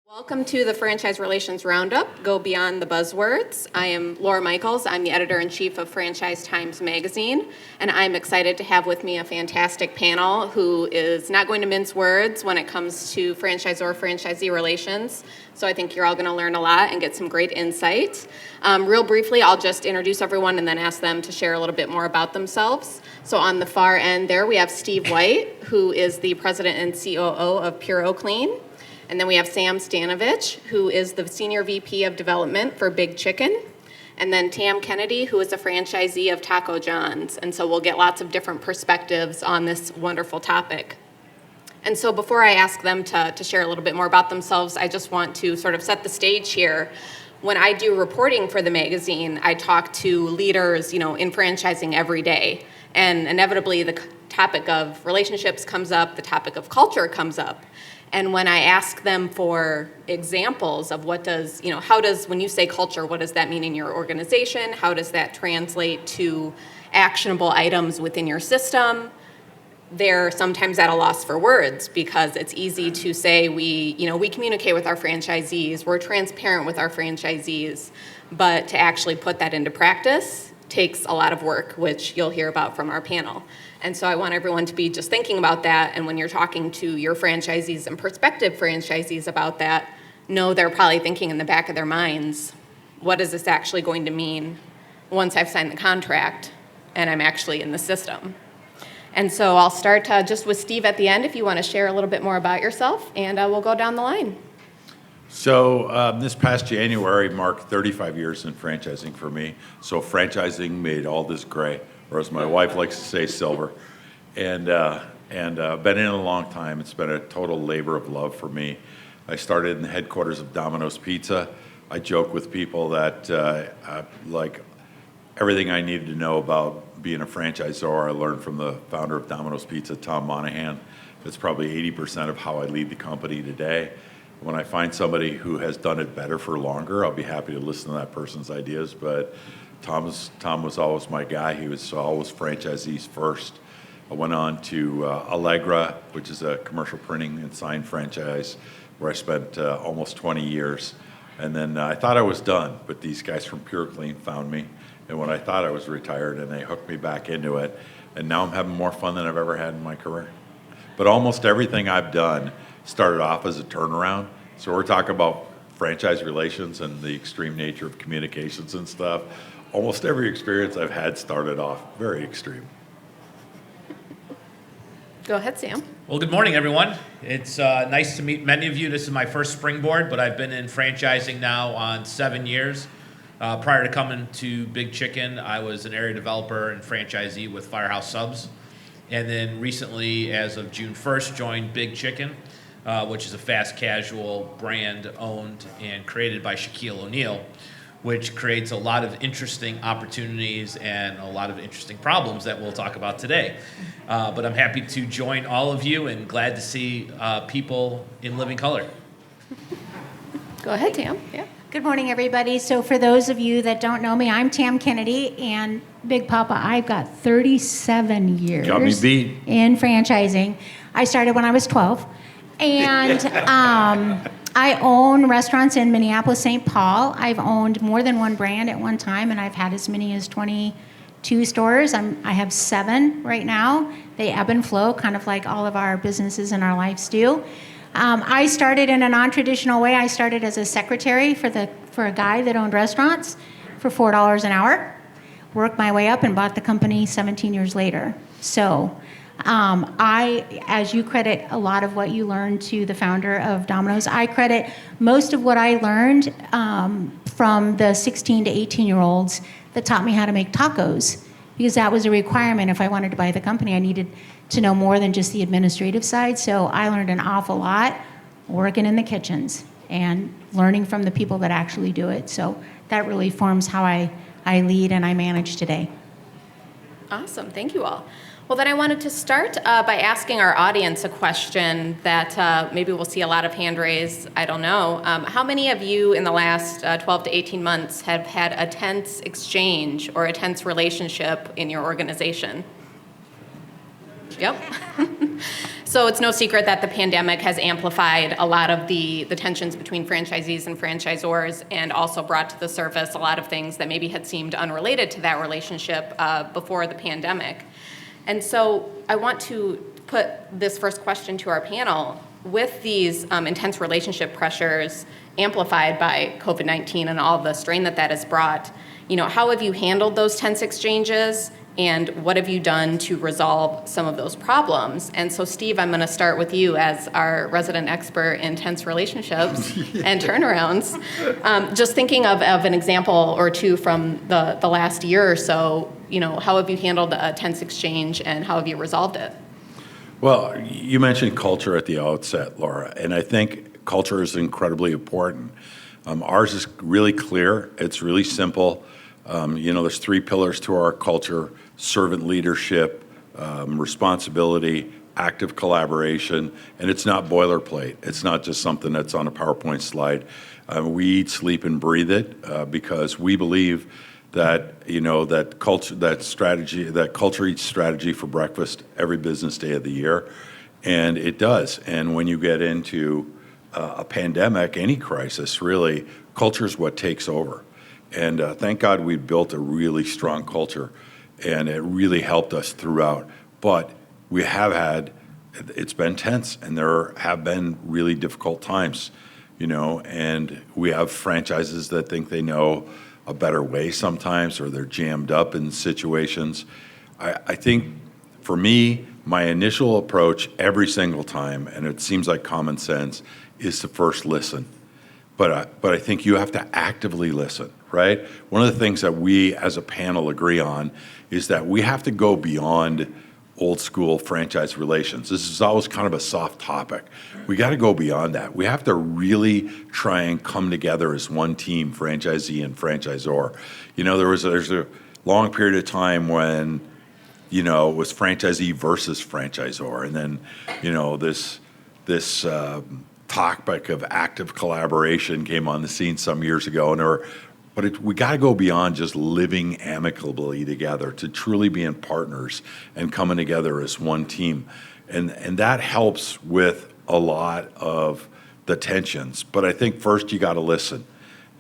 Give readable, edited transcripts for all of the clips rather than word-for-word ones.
Welcome to the Franchise Relations Roundup, Go Beyond the Buzzwords. I am Laura Michaels. I'm the editor-in-chief of Franchise Times magazine, and I'm excited to have with me a fantastic panel who is not going to mince words when it comes to franchisor-franchisee relations. So I think you're all going to learn a lot and get some great insight. Real briefly, I'll just introduce everyone and then ask them to share a little bit more about themselves. So on the far end there, we have Steve White, who is the president and COO of Puroclean. And then we have Sam Stanovich, who is the Senior VP of Development for Big Chicken. And then Tam Kennedy, who is a franchisee of Taco John's. And so we'll get lots of different perspectives on this wonderful topic. And so before I ask them to share a little bit more about themselves, I just want to sort of set the stage here. When I do reporting for the magazine, I talk to leaders, in franchising every day. And inevitably, the topic of relationships comes up, the topic of culture comes up. And when I ask them for examples of when you say culture, what does that mean in your organization? How does that translate to actionable items within your system? They're sometimes at a loss for words because it's easy to say we communicate with our franchisees, we're transparent with our franchisees, but to actually put that into practice takes a lot of work, which you'll hear about from our panel. And so I want everyone to be just thinking about that, and when you're talking to your franchisees and prospective franchisees about that, know they're probably thinking in the back of their minds, what is this actually going to mean once I've signed the contract and I'm actually in the system? And so I'll start just with Steve at the end if you want to share a little bit more about yourself, and we'll go down the line. So this past January marked 35 years in franchising for me. So franchising made all this gray, or as my wife likes to say, silver. And been in it a long time. It's been a total labor of love for me. I started in the headquarters of Domino's Pizza. I joke with people that like everything I needed to know about being a franchisor, I learned from the founder of Domino's Pizza, Tom Monahan. It's probably 80% of how I lead the company today. When I find somebody who has done it better for longer, I'll be happy to listen to that person's ideas. But Tom was always my guy. He was always franchisees first. I went on to Allegra, which is a commercial printing and sign franchise, where I spent almost 20 years. And then I thought I was done, but these guys from Puroclean found me. And when I thought I was retired, and they hooked me back into it. And now I'm having more fun than I've ever had in my career. But almost everything I've done started off as a turnaround. So we're talking about franchise relations and the extreme nature of communications and stuff. Almost every experience I've had started off very extreme. Go ahead, Sam. Well, good morning, everyone. It's nice to meet many of you. This is my first springboard, but I've been in franchising now on 7 years. Prior to coming to Big Chicken, I was an area developer and franchisee with Firehouse Subs. And then recently, as of June 1st, joined Big Chicken, which is a fast casual brand owned and created by Shaquille O'Neal, which creates a lot of interesting opportunities and a lot of interesting problems that we'll talk about today. But I'm happy to join all of you and glad to see people in living color. Go ahead, Tam. Yeah. Good morning, everybody. So for those of you that don't know me, I'm Tam Kennedy, and Big Papa, I've got 37 years Got me beat. in franchising. I started when I was 12, and I own restaurants in Minneapolis, St. Paul. I've owned more than one brand at one time, and I've had as many as 22 stores. I have 7 right now. They ebb and flow, kind of like all of our businesses and our lives do. I started in a non-traditional way. I started as a secretary for a guy that owned restaurants for $4 an hour. Worked my way up and bought the company 17 years later. So as you credit a lot of what you learned to the founder of Domino's, I credit most of what I learned from the 16 to 18-year-olds that taught me how to make tacos, because that was a requirement. If I wanted to buy the company, I needed to know more than just the administrative side. So I learned an awful lot working in the kitchens and learning from the people that actually do it. So that really forms how I lead and I manage today. Awesome. Thank you all. Well, then I wanted to start by asking our audience a question that maybe we'll see a lot of hand raise. I don't know. How many of you in the last 12 to 18 months have had a tense exchange or a tense relationship in your organization? Yep. So it's no secret that the pandemic has amplified a lot of the tensions between franchisees and franchisors, and also brought to the surface a lot of things that maybe had seemed unrelated to that relationship before the pandemic. And so I want to put this first question to our panel. With these intense relationship pressures amplified by COVID-19 and all the strain that has brought, how have you handled those tense exchanges, and what have you done to resolve some of those problems? And so, Steve, I'm going to start with you as our resident expert in tense relationships and turnarounds. Just thinking of an example or two from the last year or so, how have you handled a tense exchange, and how have you resolved it? Well, you mentioned culture at the outset, Laura, and I think culture is incredibly important. Ours is really clear. It's really simple. There's 3 pillars to our culture: servant leadership, responsibility, active collaboration, and it's not boilerplate. It's not just something that's on a PowerPoint slide. We eat, sleep, and breathe it because we believe that culture eats strategy for breakfast every business day of the year, and it does. And when you get into a pandemic, any crisis, really, culture is what takes over. And thank God we built a really strong culture, and it really helped us throughout. But it's been tense, and there have been really difficult times, and we have franchises that think they know a better way sometimes, or they're jammed up in situations. I think for me, my initial approach every single time, and it seems like common sense, is to first listen. But I think you have to actively listen, right? One of the things that we as a panel agree on is that we have to go beyond old school franchise relations. This is always kind of a soft topic. We got to go beyond that. We have to really try and come together as one team, franchisee and franchisor. There's a long period of time when, it was franchisee versus franchisor. And then, this topic of active collaboration came on the scene some years ago. We got to go beyond just living amicably together to truly being partners and coming together as one team. And that helps with a lot of the tensions. But I think first you got to listen.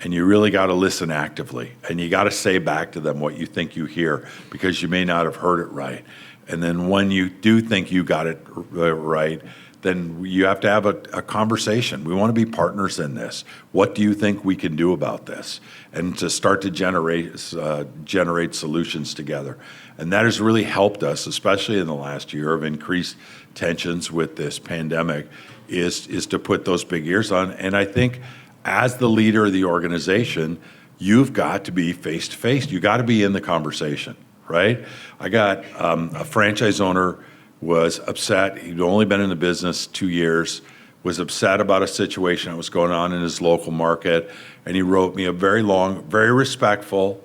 And you really got to listen actively. And you got to say back to them what you think you hear, because you may not have heard it right. And then when you do think you got it right, then you have to have a conversation. We want to be partners in this. What do you think we can do about this? And to start to generate solutions together. And that has really helped us, especially in the last year of increased tensions with this pandemic, is to put those big ears on. And I think as the leader of the organization, you've got to be face-to-face. You got to be in the conversation, right? I got a franchise owner was upset. He'd only been in the business 2 years, was upset about a situation that was going on in his local market, and he wrote me a very long, very respectful,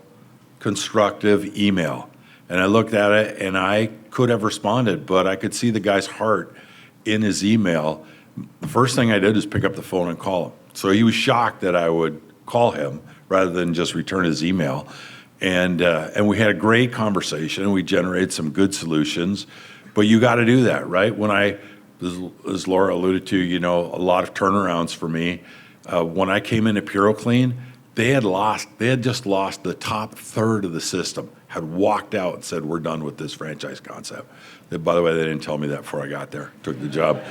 constructive email. And I looked at it, and I could have responded, but I could see the guy's heart in his email. The first thing I did is pick up the phone and call him. So he was shocked that I would call him rather than just return his email. And we had a great conversation, and we generated some good solutions. But you got to do that, right? As Laura alluded to, a lot of turnarounds for me. When I came into Puroclean, they had just lost the top third of the system, had walked out and said, we're done with this franchise concept. By the way, they didn't tell me that before I got there, took the job.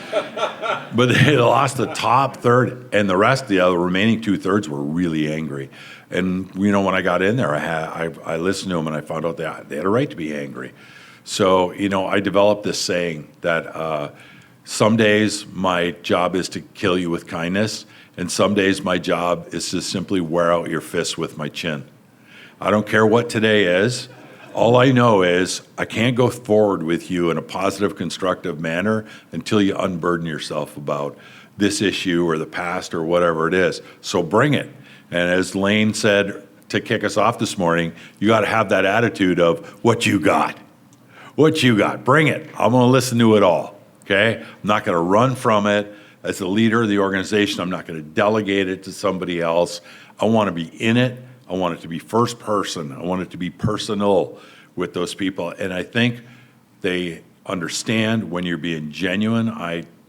But they had lost the top third, and the remaining 2/3 were really angry. And, when I got in there, I listened to them, and I found out they had a right to be angry. So, I developed this saying that some days my job is to kill you with kindness, and some days my job is to simply wear out your fists with my chin. I don't care what today is. All I know is I can't go forward with you in a positive, constructive manner until you unburden yourself about this issue or the past or whatever it is. So bring it. And as Lane said to kick us off this morning, you got to have that attitude of what you got. What you got, bring it. I'm going to listen to it all, okay? I'm not going to run from it. As the leader of the organization, I'm not going to delegate it to somebody else. I want to be in it. I want it to be first person. I want it to be personal with those people. And I think they understand when you're being genuine.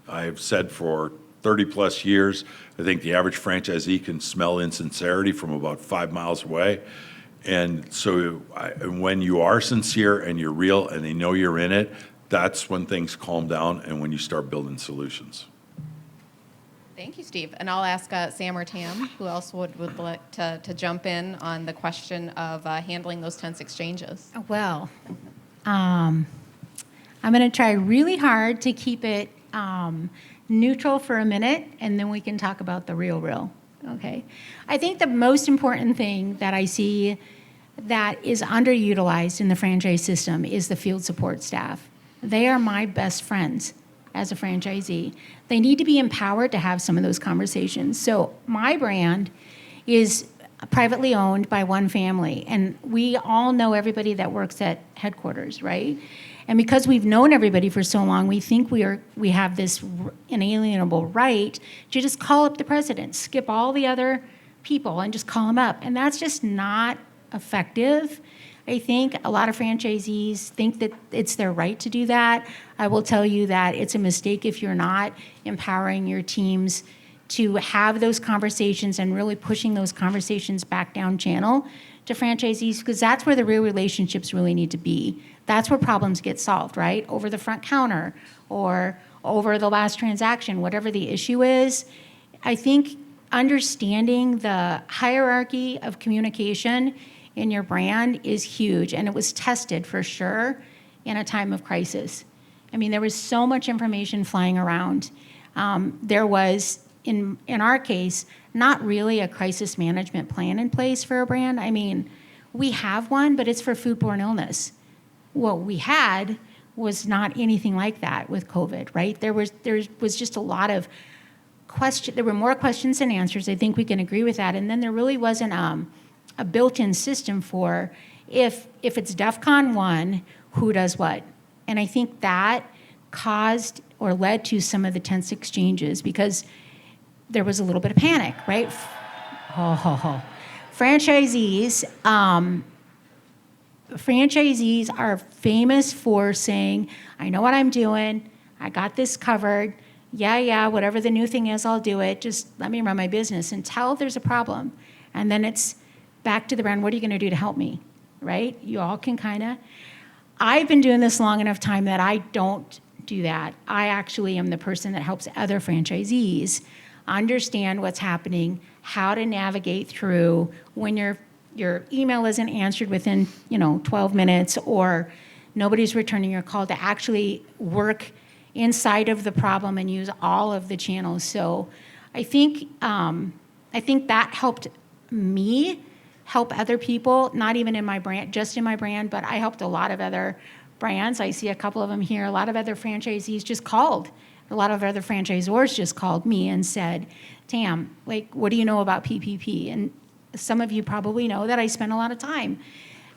I've said for 30 plus years, I think the average franchisee can smell insincerity from about 5 miles away. And so when you are sincere and you're real and they know you're in it, that's when things calm down and when you start building solutions. Thank you, Steve. And I'll ask Sam or Tam, who else would like to jump in on the question of handling those tense exchanges. Well, I'm going to try really hard to keep it neutral for a minute, and then we can talk about the real. Okay? I think the most important thing that I see that is underutilized in the franchise system is the field support staff. They are my best friends as a franchisee. They need to be empowered to have some of those conversations. So my brand is privately owned by one family, and we all know everybody that works at headquarters, right? And because we've known everybody for so long, we think we have this inalienable right to just call up the president, skip all the other people, and just call them up. And that's just not effective. I think a lot of franchisees think that it's their right to do that. I will tell you that it's a mistake if you're not empowering your teams to have those conversations and really pushing those conversations back down channel to franchisees, because that's where the real relationships really need to be. That's where problems get solved, right? Over the front counter or over the last transaction, whatever the issue is. I think understanding the hierarchy of communication in your brand is huge, and it was tested for sure in a time of crisis. I mean, there was so much information flying around. There was, in our case, not really a crisis management plan in place for a brand. I mean, we have one, but it's for foodborne illness. What we had was not anything like that with COVID, right? There was just a lot of there were more questions than answers. I think we can agree with that. And then there really wasn't a built-in system for if it's DEFCON 1, who does what? And I think that caused or led to some of the tense exchanges because there was a little bit of panic, right? Franchisees are famous for saying, I know what I'm doing, I got this covered, yeah, whatever the new thing is, I'll do it, just let me run my business until there's a problem. And then it's back to the brand, what are you gonna do to help me, right? You all can kinda. I've been doing this long enough time that I don't do that. I actually am the person that helps other franchisees understand what's happening, how to navigate through when your email isn't answered within 12 minutes or nobody's returning your call, to actually work inside of the problem and use all of the channels. So I think that helped me help other people, not even in my brand, just in my brand, but I helped a lot of other brands. I see a couple of them here. A lot of other franchisees just called. A lot of other franchisors just called me and said, Tam, what do you know about PPP? And some of you probably know that I spend a lot of time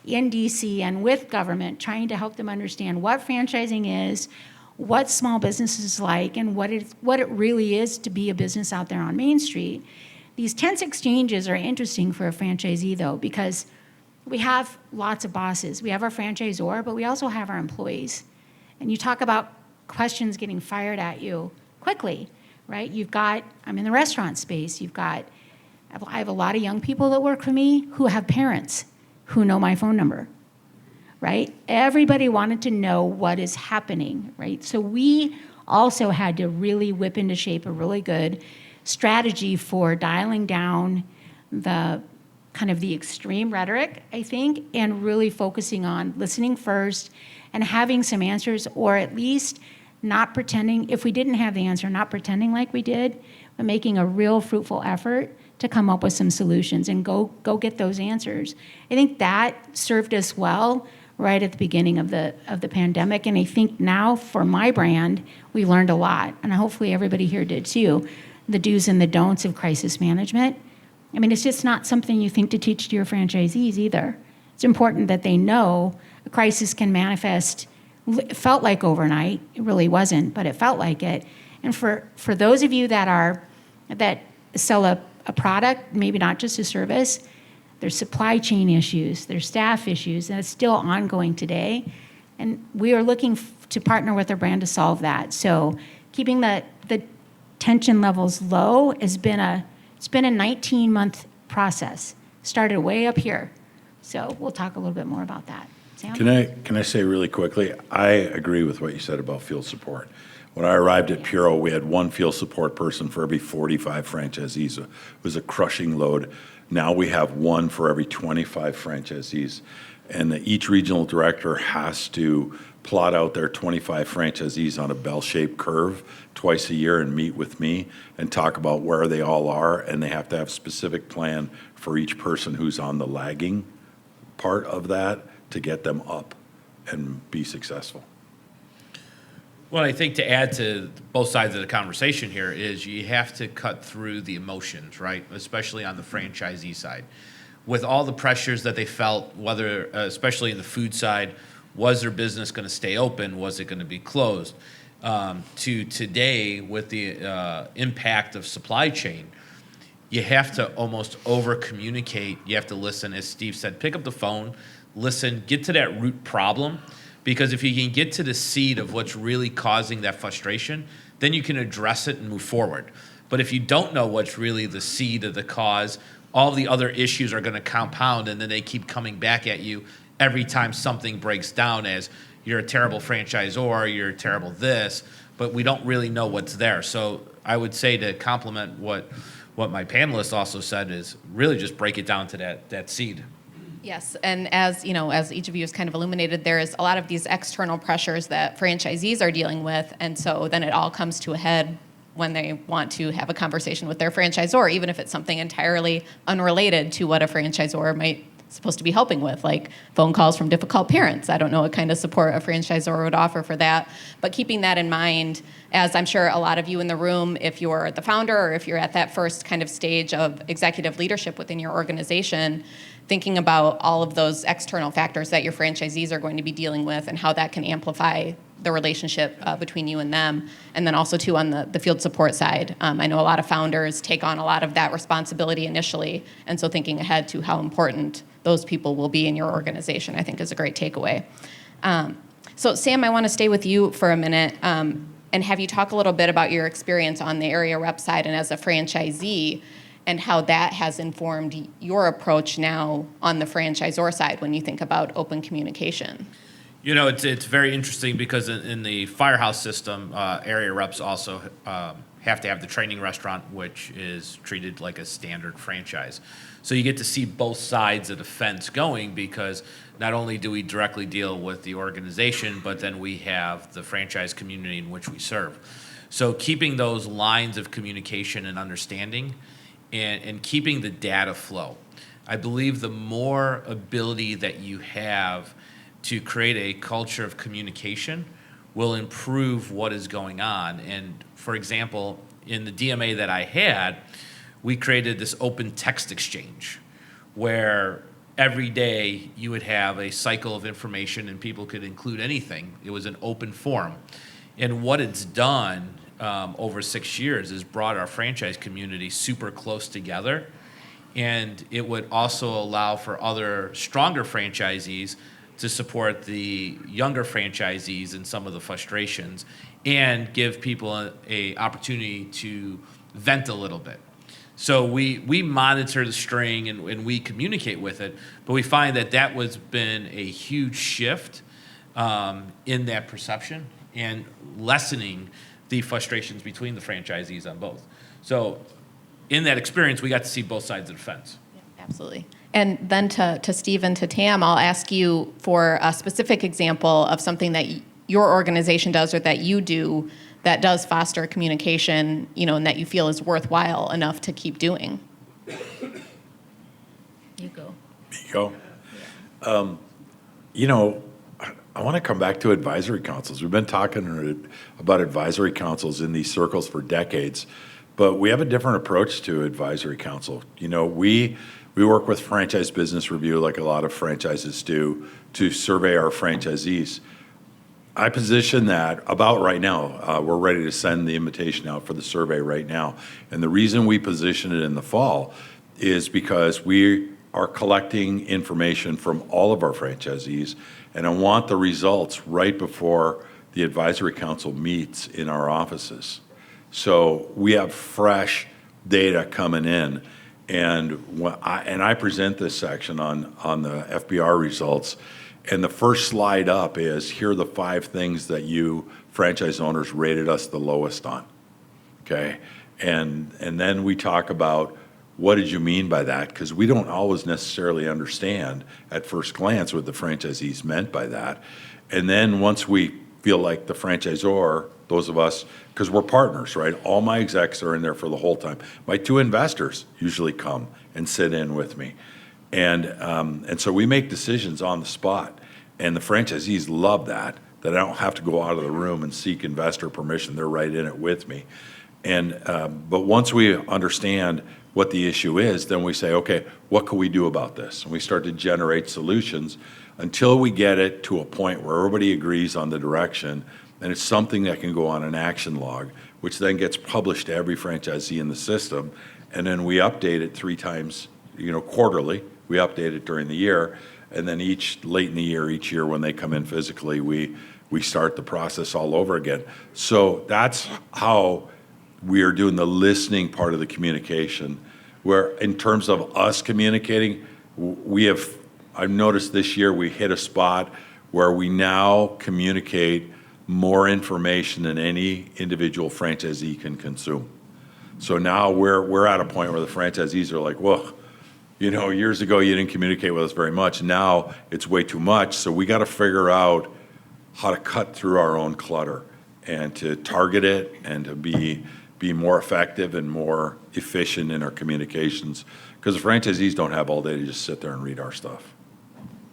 in DC and with government trying to help them understand what franchising is, what small business is like, and what it really is to be a business out there on Main Street. These tense exchanges are interesting for a franchisee, though, because we have lots of bosses. We have our franchisor, but we also have our employees. And you talk about questions getting fired at you quickly, right? I'm in the restaurant space. I have a lot of young people that work for me who have parents who know my phone number, right? Everybody wanted to know what is happening, right? So we also had to really whip into shape a really good strategy for dialing down the kind of the extreme rhetoric, I think, and really focusing on listening first and having some answers, or at least not pretending, if we didn't have the answer, not pretending like we did, but making a real fruitful effort to come up with some solutions and go get those answers. I think that served us well right at the beginning of the pandemic, and I think now for my brand, we learned a lot, and hopefully everybody here did too, the do's and the don'ts of crisis management. I mean, it's just not something you think to teach to your franchisees either. It's important that they know a crisis can manifest. It felt like overnight. It really wasn't, but it felt like it. And for those of you that sell a product, maybe not just a service, there's supply chain issues, there's staff issues, and it's still ongoing today. And we are looking to partner with a brand to solve that. So keeping the tension levels low it's been a 19-month process. Started way up here. So we'll talk a little bit more about that. Sam? Can I say really quickly, I agree with what you said about field support. When I arrived at Puro, we had one field support person for every 45 franchisees. It was a crushing load. Now we have one for every 25 franchisees. And each regional director has to plot out their 25 franchisees on a bell-shaped curve twice a year and meet with me and talk about where they all are. And they have to have a specific plan for each person who's on the lagging part of that to get them up and be successful. Well, I think to add to both sides of the conversation here is you have to cut through the emotions, right? Especially on the franchisee side. With all the pressures that they felt, whether, especially in the food side, was their business going to stay open? Was it going to be closed? To today, with the impact of supply chain, you have to almost over-communicate. You have to listen, as Steve said, pick up the phone, listen, get to that root problem. Because if you can get to the seed of what's really causing that frustration, then you can address it and move forward. But if you don't know what's really the seed of the cause, all the other issues are going to compound, and then they keep coming back at you every time something breaks down as you're a terrible franchisor, you're a terrible this, but we don't really know what's there. So I would say, to complement what my panelists also said, is really just break it down to that seed. Yes, and as you know, as each of you has kind of illuminated, there is a lot of these external pressures that franchisees are dealing with, and so then it all comes to a head when they want to have a conversation with their franchisor, even if it's something entirely unrelated to what a franchisor might supposed to be helping with, like phone calls from difficult parents. I don't know what kind of support a franchisor would offer for that, but keeping that in mind, as I'm sure a lot of you in the room, if you're the founder or if you're at that first kind of stage of executive leadership within your organization, thinking about all of those external factors that your franchisees are going to be dealing with and how that can amplify the relationship between you and them. And then also, too, on the field support side. I know a lot of founders take on a lot of that responsibility initially, and so thinking ahead to how important those people will be in your organization, I think, is a great takeaway. So, Sam, I want to stay with you for a minute and have you talk a little bit about your experience on the area rep side and as a franchisee, and how that has informed your approach now on the franchisor side when you think about open communication. You know, it's very interesting because in the firehouse system, area reps also have to have the training restaurant, which is treated like a standard franchise. So you get to see both sides of the fence going, because not only do we directly deal with the organization, but then we have the franchise community in which we serve. So keeping those lines of communication and understanding and keeping the data flow. I believe the more ability that you have to create a culture of communication will improve what is going on. And for example, in the DMA that I had, we created this open text exchange where every day you would have a cycle of information and people could include anything. It was an open forum. And what it's done over 6 years is brought our franchise community super close together. And it would also allow for other stronger franchisees to support the younger franchisees in some of the frustrations and give people a opportunity to vent a little bit. So we monitor the string and we communicate with it, but we find that was been a huge shift in that perception and lessening the frustrations between the franchisees on both. So in that experience, we got to see both sides of the fence. Yeah, absolutely. And then to Steve and to Tam, I'll ask you for a specific example of something that your organization does or that you do that does foster communication, you know, and that you feel is worthwhile enough to keep doing. You go. Me go. You know, I want to come back to advisory councils. We've been talking about advisory councils in these circles for decades, but we have a different approach to advisory council. You know, we work with Franchise Business Review, like a lot of franchises do, to survey our franchisees. I position that about right now. We're ready to send the invitation out for the survey right now. And the reason we position it in the fall is because we are collecting information from all of our franchisees, and I want the results right before the advisory council meets in our offices. So we have fresh data coming in. And I present this section on the FBR results. And the first slide up is, here are the 5 things that you franchise owners rated us the lowest on. Okay? And then we talk about, what did you mean by that? Because we don't always necessarily understand at first glance what the franchisees meant by that. And then once we feel like the franchisor, those of us, because we're partners, right? All my execs are in there for the whole time. My 2 investors usually come and sit in with me. And so we make decisions on the spot. And the franchisees love that I don't have to go out of the room and seek investor permission. They're right in it with me. But once we understand what the issue is, then we say, okay, what can we do about this? And we start to generate solutions until we get it to a point where everybody agrees on the direction, and it's something that can go on an action log, which then gets published to every franchisee in the system, and then we update it 3 times, quarterly. We update it during the year, and then late in the year, each year when they come in physically, we start the process all over again. So that's how we are doing the listening part of the communication, where in terms of us communicating, I've noticed this year we hit a spot where we now communicate more information than any individual franchisee can consume. So now we're at a point where the franchisees are like, well, years ago you didn't communicate with us very much. Now it's way too much. So we got to figure out how to cut through our own clutter and to target it and to be more effective and more efficient in our communications, because the franchisees don't have all day to just sit there and read our stuff.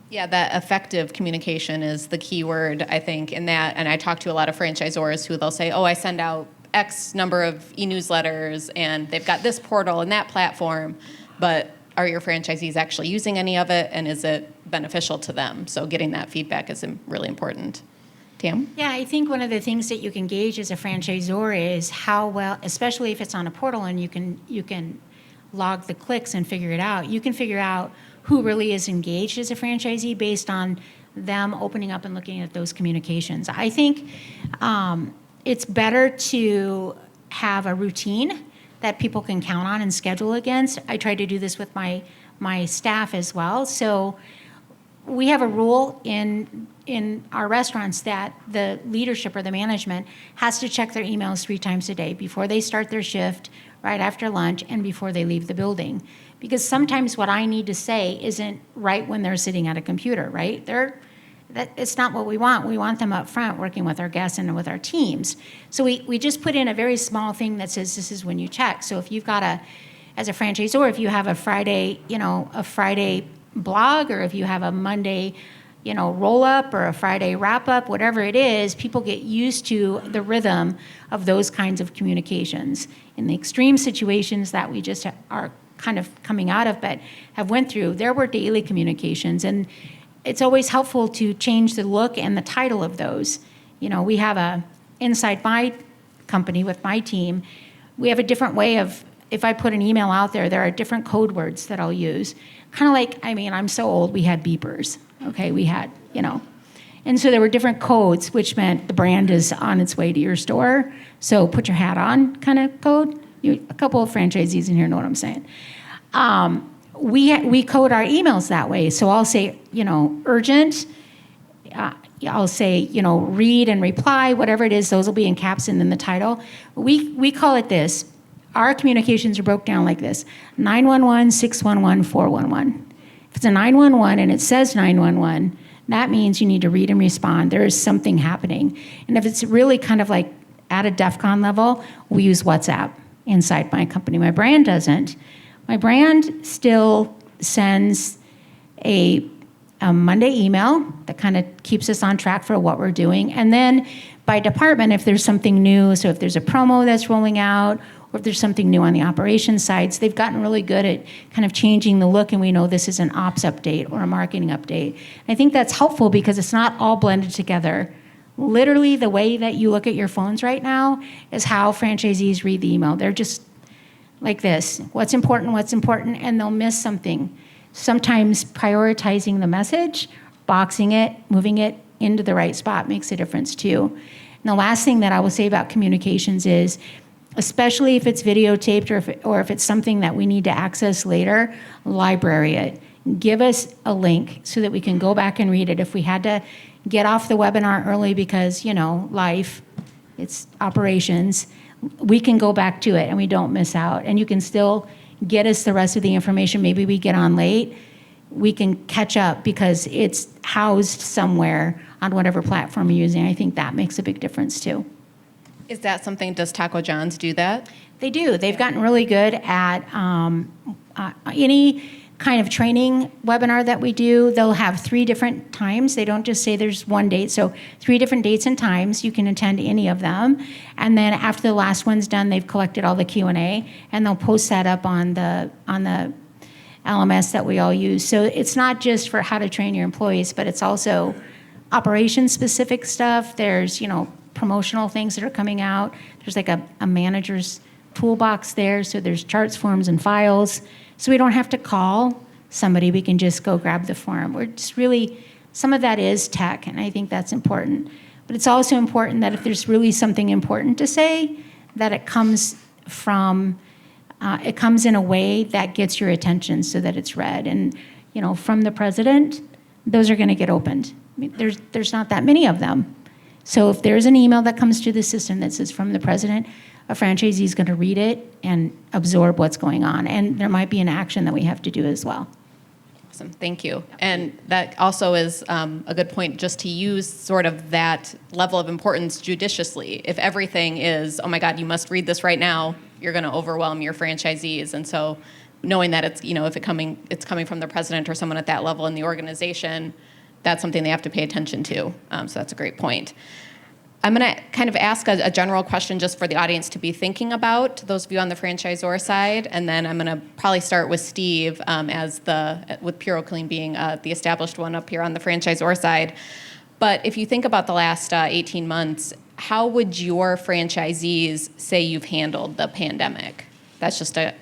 Yeah, that effective communication is the key word, I think, in that. And I talk to a lot of franchisors who they'll say, oh, I send out X number of e-newsletters and they've got this portal and that platform, but are your franchisees actually using any of it, and is it beneficial to them? So getting that feedback is really important. Tam? Yeah, I think one of the things that you can gauge as a franchisor is how well, especially if it's on a portal and you can log the clicks and figure it out. You can figure out who really is engaged as a franchisee based on them opening up and looking at those communications. I think it's better to have a routine that people can count on and schedule against. I try to do this with my staff as well. So we have a rule in our restaurants that the leadership or the management has to check their emails 3 times a day, before they start their shift, right after lunch, and before they leave the building. Because sometimes what I need to say isn't right when they're sitting at a computer, right? It's not what we want. We want them up front working with our guests and with our teams. So we just put in a very small thing that says this is when you check. So if you've got as a franchisor, if you have a Friday blog, or if you have a Monday, roll up, or a Friday wrap up, whatever it is, people get used to the rhythm of those kinds of communications. In the extreme situations that we just are kind of coming out of, but have went through, there were daily communications, and it's always helpful to change the look and the title of those. We have inside my company with my team, we have a different way of, if I put an email out there are different code words that I'll use. Kind of like, I'm so old, we had beepers, okay? We had, And so there were different codes, which meant the brand is on its way to your store. So put your hat on kind of code. A couple of franchisees in here know what I'm saying. We code our emails that way. So I'll say, urgent. I'll say, read and reply, whatever it is, those will be in caps and then the title. We call it this. Our communications are broke down like this: 911, 611, 411. If it's a 911 and it says 911, that means you need to read and respond. There is something happening. And if it's really kind of like at a DEFCON level, we use WhatsApp inside my company. My brand doesn't. My brand still sends a Monday email that kind of keeps us on track for what we're doing. And then by department, if there's something new, so if there's a promo that's rolling out, or if there's something new on the operations sides, they've gotten really good at kind of changing the look, and we know this is an ops update or a marketing update. And I think that's helpful because it's not all blended together. Literally, the way that you look at your phones right now is how franchisees read the email. They're just like this: what's important, and they'll miss something. Sometimes prioritizing the message, boxing it, moving it into the right spot makes a difference too. And the last thing that I will say about communications is, especially if it's videotaped or if it's something that we need to access later, library it. Give us a link so that we can go back and read it. If we had to get off the webinar early because, life, it's operations, we can go back to it and we don't miss out. And you can still get us the rest of the information. Maybe we get on late. We can catch up because it's housed somewhere on whatever platform you're using. I think that makes a big difference too. Is that something, does Taco John's do that? They do. They've gotten really good at any kind of training webinar that we do. They'll have 3 different times. They don't just say there's one date. So 3 different dates and times. You can attend any of them. And then after the last one's done, they've collected all the Q&A, and they'll post that up on the LMS that we all use. So it's not just for how to train your employees, but it's also operation-specific stuff. There's, promotional things that are coming out. There's like a manager's toolbox there. So there's charts, forms, and files. So we don't have to call somebody. We can just go grab the form. We're just really, some of that is tech, and I think that's important. But it's also important that if there's really something important to say, that it comes in a way that gets your attention so that it's read. And, from the president, those are going to get opened. I mean, there's not that many of them. So if there's an email that comes to the system that says from the president, a franchisee is going to read it and absorb what's going on. And there might be an action that we have to do as well. Awesome, thank you. And that also is a good point, just to use sort of that level of importance judiciously. If everything is, oh my God, you must read this right now, you're going to overwhelm your franchisees. And so knowing that it's, if it's coming from the president or someone at that level in the organization, that's something they have to pay attention to. So that's a great point. I'm going to kind of ask a general question just for the audience to be thinking about, those of you on the franchisor side, and then I'm going to probably start with Steve with Puroclean being the established one up here on the franchisor side. But if you think about the last 18 months, how would your franchisees say you've handled the pandemic? That's just a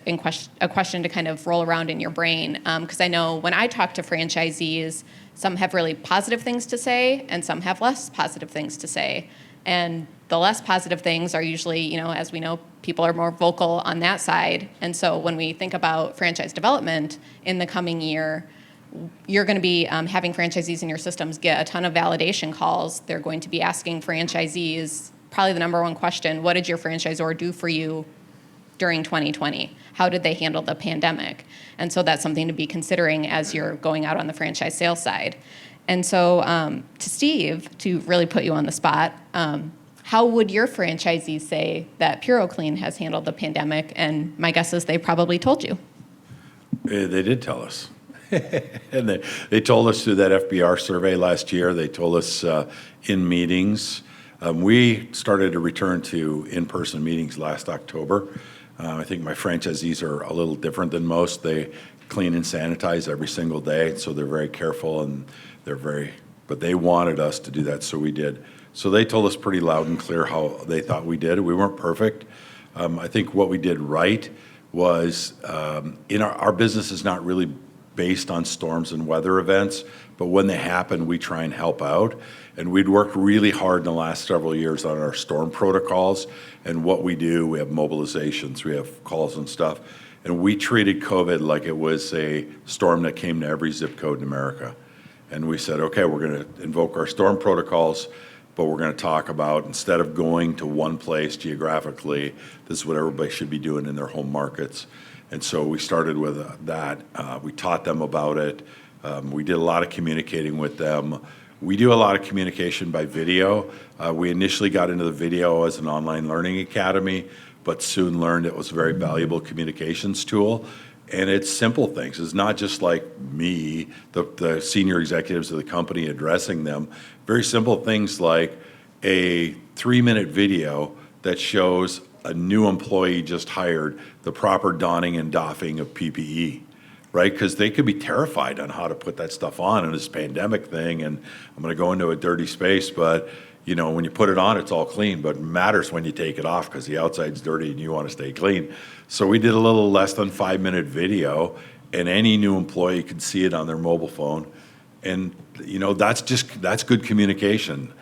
question to kind of roll around in your brain, because I know when I talk to franchisees, some have really positive things to say, and some have less positive things to say. And the less positive things are usually, as we know, people are more vocal on that side. And so when we think about franchise development in the coming year, you're going to be having franchisees in your systems get a ton of validation calls. They're going to be asking franchisees, probably the number one question, what did your franchisor do for you during 2020? How did they handle the pandemic? And so that's something to be considering as you're going out on the franchise sales side. And so to Steve, to really put you on the spot, how would your franchisees say that Puroclean has handled the pandemic? And my guess is they probably told you. They did tell us. And they told us through that FBR survey last year. They told us in meetings. We started to return to in-person meetings last October. I think my franchisees are a little different than most. They clean and sanitize every single day, so they're very careful, and but they wanted us to do that, so we did. So they told us pretty loud and clear how they thought we did. We weren't perfect. I think what we did right was, our business is not really based on storms and weather events, but when they happen, we try and help out. And we'd worked really hard in the last several years on our storm protocols and what we do. We have mobilizations, we have calls and stuff. And we treated COVID like it was a storm that came to every zip code in America. And we said, okay, we're going to invoke our storm protocols, but we're going to talk about, instead of going to one place geographically, this is what everybody should be doing in their home markets. And so we started with that. We taught them about it. We did a lot of communicating with them. We do a lot of communication by video. We initially got into the video as an online learning academy, but soon learned it was a very valuable communications tool. And it's simple things. It's not just like me, the senior executives of the company addressing them. Very simple things like a 3-minute video that shows a new employee just hired the proper donning and doffing of PPE, right? Because they could be terrified on how to put that stuff on in this pandemic thing. And I'm going to go into a dirty space, but when you put it on, it's all clean, but it matters when you take it off because the outside's dirty and you want to stay clean. So we did a little less than 5-minute video, and any new employee could see it on their mobile phone. And, that's good communication.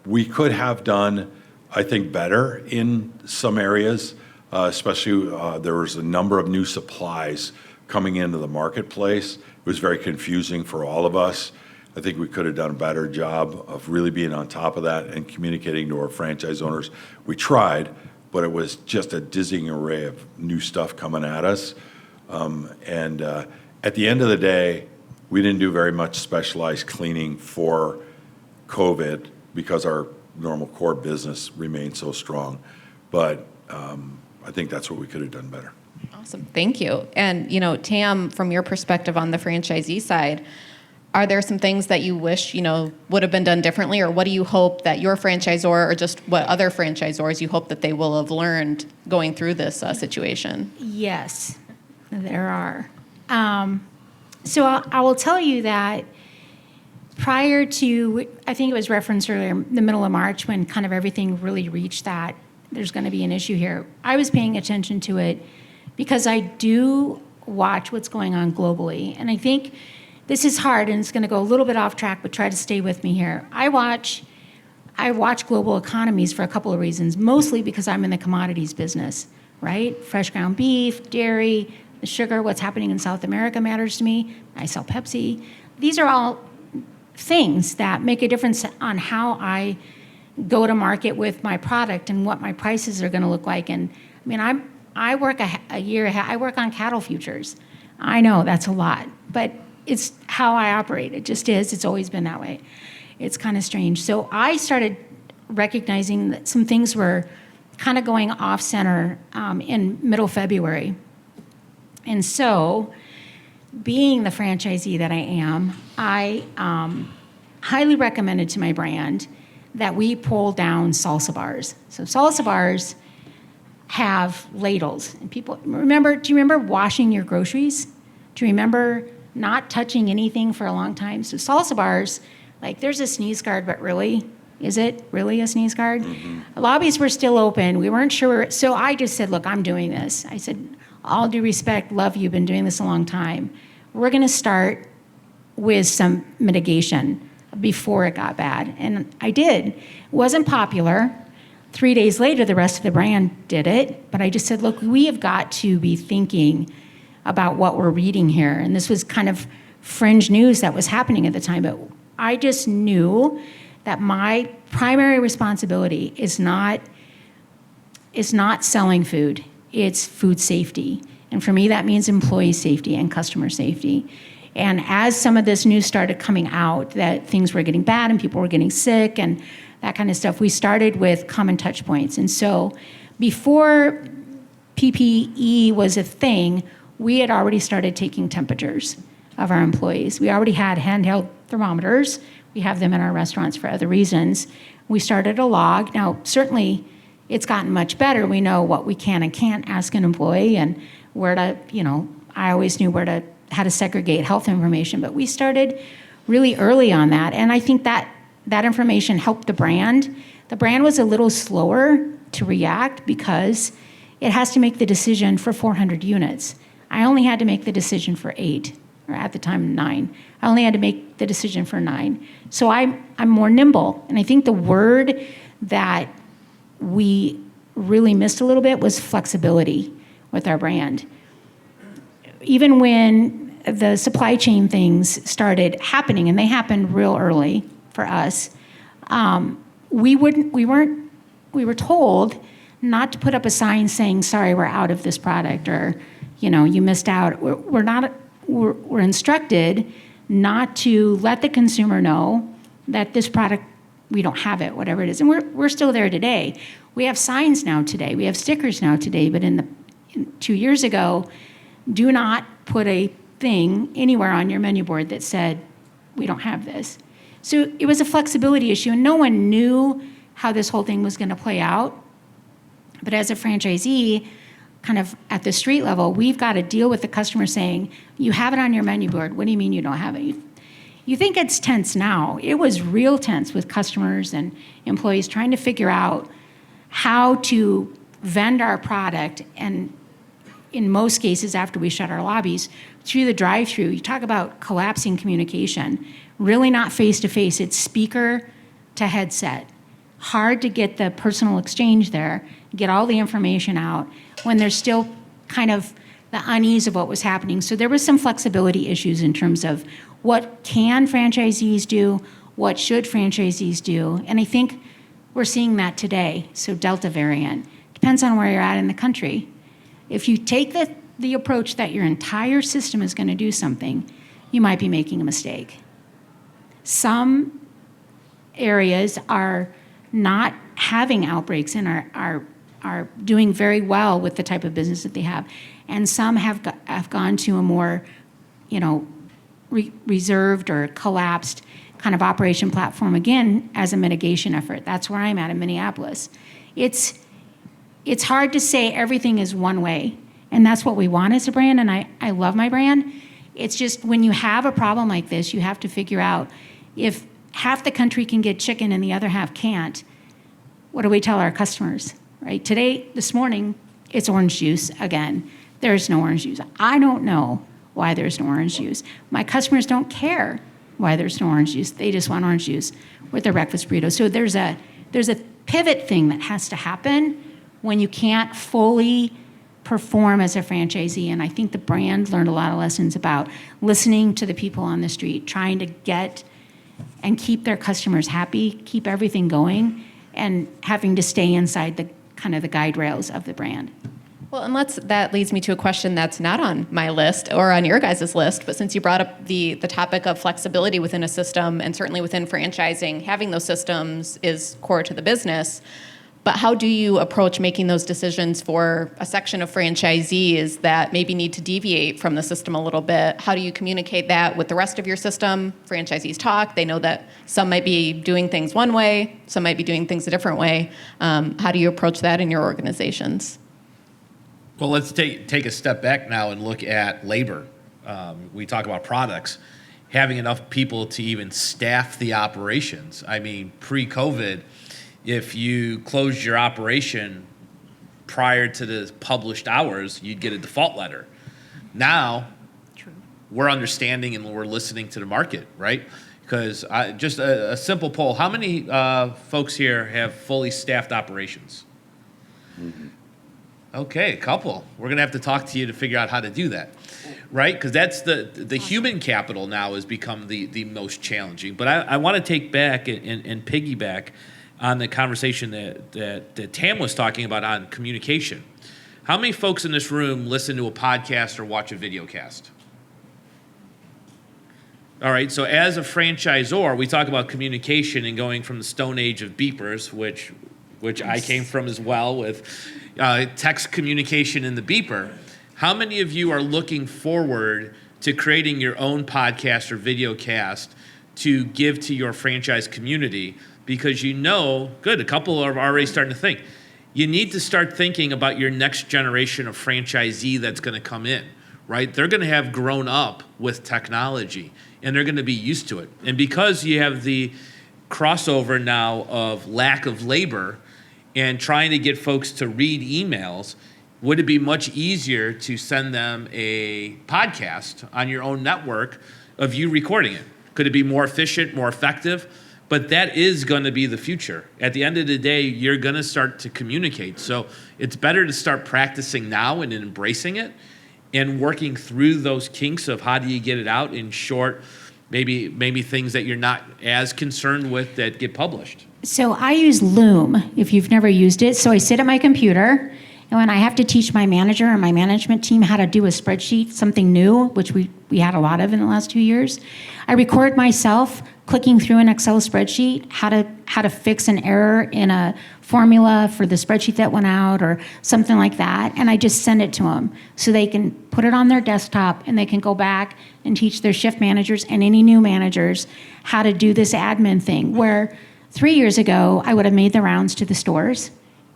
We could have done, I think, better in some areas, especially there was a number of new supplies coming into the marketplace. It was very confusing for all of us. I think we could have done a better job of really being on top of that and communicating to our franchise owners. We tried, but it was just a dizzying array of new stuff coming at us. And at the end of the day, we didn't do very much specialized cleaning for COVID because our normal core business remained so strong. But I think that's what we could have done better. Awesome. Thank you. And, Tam, from your perspective on the franchisee side, are there some things that you wish, would have been done differently, or what do you hope that your franchisor, or just what other franchisors you hope that they will have learned going through this situation? Yes, there are. So I will tell you that prior to, I think it was referenced earlier, the middle of March, when kind of everything really reached that there's going to be an issue here, I was paying attention to it because I do watch what's going on globally. And I think this is hard, and it's going to go a little bit off track, but try to stay with me here. I watch global economies for a couple of reasons, mostly because I'm in the commodities business, right? Fresh ground beef, dairy, the sugar, what's happening in South America matters to me. I sell Pepsi. These are all things that make a difference on how I go to market with my product and what my prices are going to look like. And I mean, I work a year ahead. I work on cattle futures. I know that's a lot, but it's how I operate. It just is. It's always been that way. It's kind of strange. So I started recognizing that some things were kind of going off center in middle February. And so, being the franchisee that I am, I highly recommended to my brand that we pull down salsa bars. So salsa bars have ladles. And people, do you remember washing your groceries? Do you remember not touching anything for a long time? So salsa bars, like there's a sneeze guard, but really, is it really a sneeze guard? Mm-hmm. Lobbies were still open. We weren't sure. So I just said, look, I'm doing this. I said, all due respect, love you, been doing this a long time. We're going to start with some mitigation before it got bad. And I did. It wasn't popular. 3 days later, the rest of the brand did it. But I just said, look, we have got to be thinking about what we're reading here. And this was kind of fringe news that was happening at the time. But I just knew that my primary responsibility is not selling food. It's food safety. And for me, that means employee safety and customer safety. And as some of this news started coming out that things were getting bad and people were getting sick and that kind of stuff, we started with common touch points. And so before PPE was a thing, we had already started taking temperatures of our employees. We already had handheld thermometers. We have them in our restaurants for other reasons. We started a log. Now, certainly, it's gotten much better. We know what we can and can't ask an employee and where to, I always knew how to segregate health information, but we started really early on that. And I think that information helped the brand. The brand was a little slower to react because it has to make the decision for 400 units. I only had to make the decision for 8, or at the time 9. I only had to make the decision for 9. So I'm more nimble. And I think the word that we really missed a little bit was flexibility with our brand. Even when the supply chain things started happening, and they happened real early for us, we were told not to put up a sign saying, sorry, we're out of this product, or, you missed out. We're instructed not to let the consumer know that this product, we don't have it, whatever it is. And we're still there today. We have signs now today. We have stickers now today. But 2 years ago, do not put a thing anywhere on your menu board that said, we don't have this. So it was a flexibility issue, and no one knew how this whole thing was going to play out. But as a franchisee, kind of at the street level, we've got to deal with the customer saying, you have it on your menu board. What do you mean you don't have it? You think it's tense now. It was real tense with customers and employees trying to figure out how to vend our product and in most cases after we shut our lobbies, through the drive-through. You talk about collapsing communication, really not face-to-face, it's speaker to headset. Hard to get the personal exchange there, get all the information out when there's still kind of the unease of what was happening. So there was some flexibility issues in terms of what can franchisees do, what should franchisees do, and I think we're seeing that today. So Delta variant, depends on where you're at in the country. If you take the approach that your entire system is going to do something, you might be making a mistake. Some areas are not having outbreaks and are doing very well with the type of business that they have. And some have gone to a more, reserved or collapsed kind of operation platform, again, as a mitigation effort. That's where I'm at in Minneapolis. It's hard to say everything is one way, and that's what we want as a brand, and I love my brand. It's just when you have a problem like this, you have to figure out if half the country can get chicken and the other half can't, what do we tell our customers, right? This morning, it's orange juice again. There's no orange juice. I don't know why there's no orange juice. My customers don't care why there's no orange juice. They just want orange juice with their breakfast burrito. So there's a pivot thing that has to happen when you can't fully perform as a franchisee. And I think the brand learned a lot of lessons about listening to the people on the street, trying to get and keep their customers happy, keep everything going, and having to stay inside the kind of the guide rails of the brand. Well, and that leads me to a question that's not on my list or on your guys' list, but since you brought up the topic of flexibility within a system, and certainly within franchising, having those systems is core to the business. But how do you approach making those decisions for a section of franchisees that maybe need to deviate from the system a little bit? How do you communicate that with the rest of your system? Franchisees talk. They know that some might be doing things one way, some might be doing things a different way. How do you approach that in your organizations? Well, let's take a step back now and look at labor. We talk about products. Having enough people to even staff the operations. I mean, pre-COVID, if you closed your operation prior to the published hours, you'd get a default letter. Now, we're understanding and we're listening to the market, right? Because just a simple poll, how many folks here have fully staffed operations? Mm-hmm. Okay, a couple. We're going to have to talk to you to figure out how to do that, right? Because that's the human capital now has become the most challenging. But I want to take back and piggyback on the conversation that Tam was talking about on communication. How many folks in this room listen to a podcast or watch a video cast? All right, so as a franchisor, we talk about communication and going from the stone age of beepers, which I came from as well, with text communication in the beeper. How many of you are looking forward to creating your own podcast or video cast to give to your franchise community? Because a couple are already starting to think. You need to start thinking about your next generation of franchisee that's going to come in, right? They're going to have grown up with technology, and they're going to be used to it. And because you have the crossover now of lack of labor and trying to get folks to read emails, would it be much easier to send them a podcast on your own network of you recording it? Could it be more efficient, more effective? But that is going to be the future. At the end of the day, you're going to start to communicate. So it's better to start practicing now and embracing it and working through those kinks of how do you get it out in short, maybe things that you're not as concerned with that get published. So I use Loom, if you've never used it. So I sit at my computer, and when I have to teach my manager and my management team how to do a spreadsheet, something new, which we had a lot of in the last 2 years, I record myself clicking through an Excel spreadsheet, how to fix an error in a formula for the spreadsheet that went out or something like that, and I just send it to them so they can put it on their desktop and they can go back and teach their shift managers and any new managers how to do this admin thing, where 3 years ago, I would have made the rounds to the stores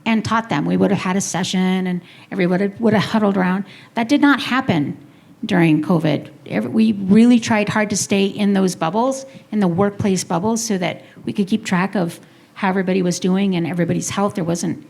and taught them. We would have had a session and everybody would have huddled around. That did not happen during COVID. We really tried hard to stay in those bubbles, in the workplace bubbles, so that we could keep track of how everybody was doing and everybody's health. There wasn't,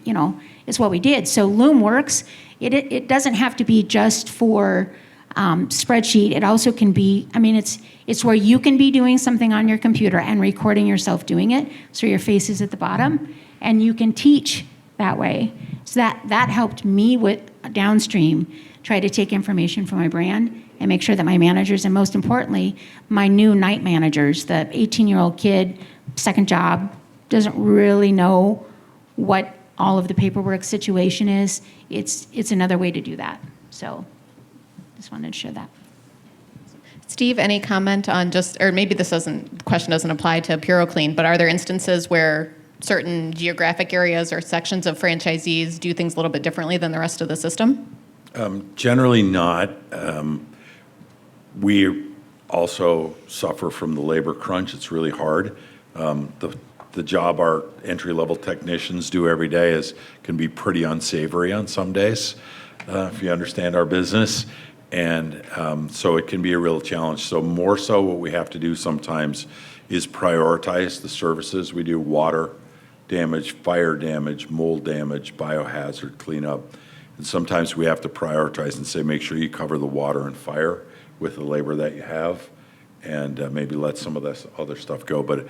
it's what we did. So Loom works. it doesn't have to be just for spreadsheet. It also can be, I mean, it's where you can be doing something on your computer and recording yourself doing it, so your face is at the bottom, and you can teach that way. So that helped me with downstream, try to take information from my brand and make sure that my managers, and most importantly, my new night managers, the 18-year-old kid, second job, doesn't really know what all of the paperwork situation is. It's another way to do that. So just wanted to share that. Steve, any comment on just, or maybe this question doesn't apply to Puroclean, but are there instances where certain geographic areas or sections of franchisees do things a little bit differently than the rest of the system? Generally not. We also suffer from the labor crunch. It's really hard. The job our entry-level technicians do every day can be pretty unsavory on some days, if you understand our business. And so it can be a real challenge. So more so what we have to do sometimes is prioritize the services. We do water damage, fire damage, mold damage, biohazard cleanup. And sometimes we have to prioritize and say, make sure you cover the water and fire with the labor that you have, and maybe let some of this other stuff go. But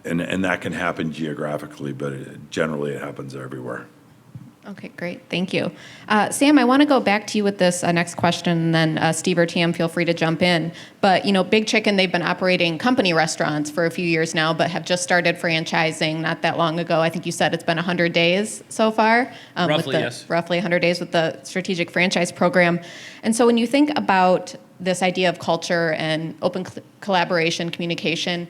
and that can happen geographically, but generally it happens everywhere. Okay, great. Thank you. Sam, I want to go back to you with this next question, and then Steve or Tam, feel free to jump in. But, Big Chicken, they've been operating company restaurants for a few years now, but have just started franchising not that long ago. I think you said it's been 100 days so far. Roughly, yes. Roughly 100 days with the strategic franchise program. And so when you think about this idea of culture and open collaboration, communication,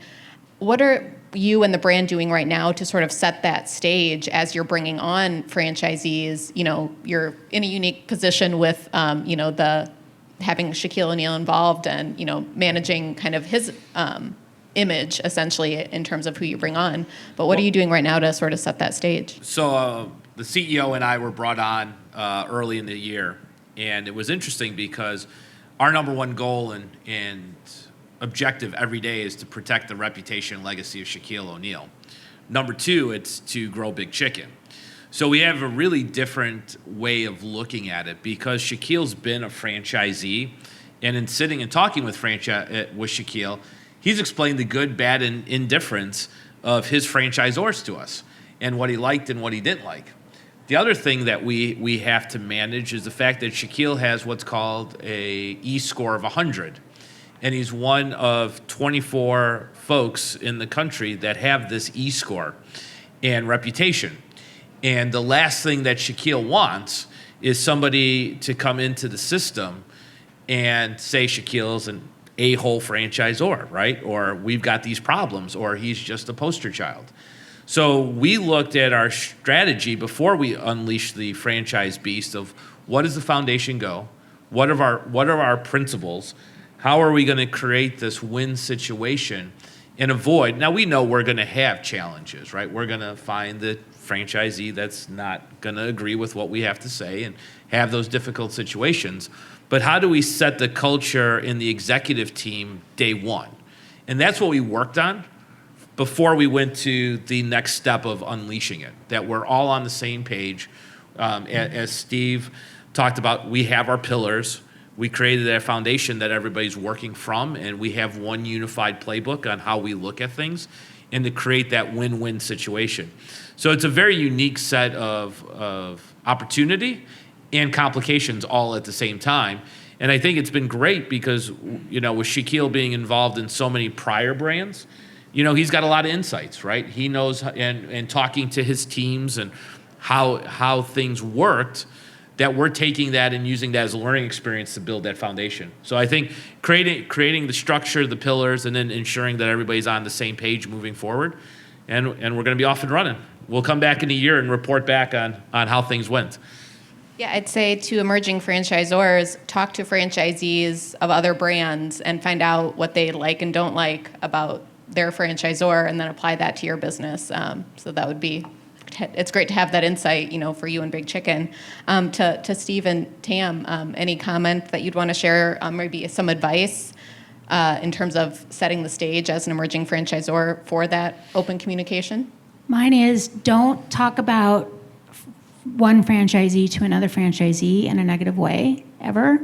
what are you and the brand doing right now to sort of set that stage as you're bringing on franchisees? You're in a unique position with, the having Shaquille O'Neal involved and, managing kind of his image essentially in terms of who you bring on. But what are you doing right now to sort of set that stage? So the CEO and I were brought on early in the year, and it was interesting because our number one goal and objective every day is to protect the reputation and legacy of Shaquille O'Neal. Number two, it's to grow Big Chicken. So we have a really different way of looking at it because Shaquille's been a franchisee, and in sitting and talking with Shaquille, he's explained the good, bad, and indifference of his franchisors to us and what he liked and what he didn't like. The other thing that we have to manage is the fact that Shaquille has what's called a E-score of 100. And he's one of 24 folks in the country that have this E-score and reputation. And the last thing that Shaquille wants is somebody to come into the system and say Shaquille's an a-hole franchisor, right? Or we've got these problems, or he's just a poster child. So we looked at our strategy before we unleashed the franchise beast of what does the foundation go? What are our principles? How are we going to create this win situation and avoid? Now, we know we're going to have challenges, right? We're going to find the franchisee that's not going to agree with what we have to say and have those difficult situations. But how do we set the culture in the executive team day one? And that's what we worked on before we went to the next step of unleashing it, that we're all on the same page. As Steve talked about, we have our pillars. We created a foundation that everybody's working from, and we have one unified playbook on how we look at things and to create that win-win situation. So it's a very unique set of opportunity and complications all at the same time. And I think it's been great because, with Shaquille being involved in so many prior brands, he's got a lot of insights, right? He knows, and talking to his teams and how things worked, that we're taking that and using that as a learning experience to build that foundation. So I think creating the structure, the pillars, and then ensuring that everybody's on the same page moving forward, and we're going to be off and running. We'll come back in a year and report back on how things went. Yeah, I'd say to emerging franchisors, talk to franchisees of other brands and find out what they like and don't like about their franchisor, and then apply that to your business. So that would be, it's great to have that insight, for you and Big Chicken. To Steve and Tam, any comment that you'd want to share, maybe some advice in terms of setting the stage as an emerging franchisor for that open communication? Mine is don't talk about one franchisee to another franchisee in a negative way, ever.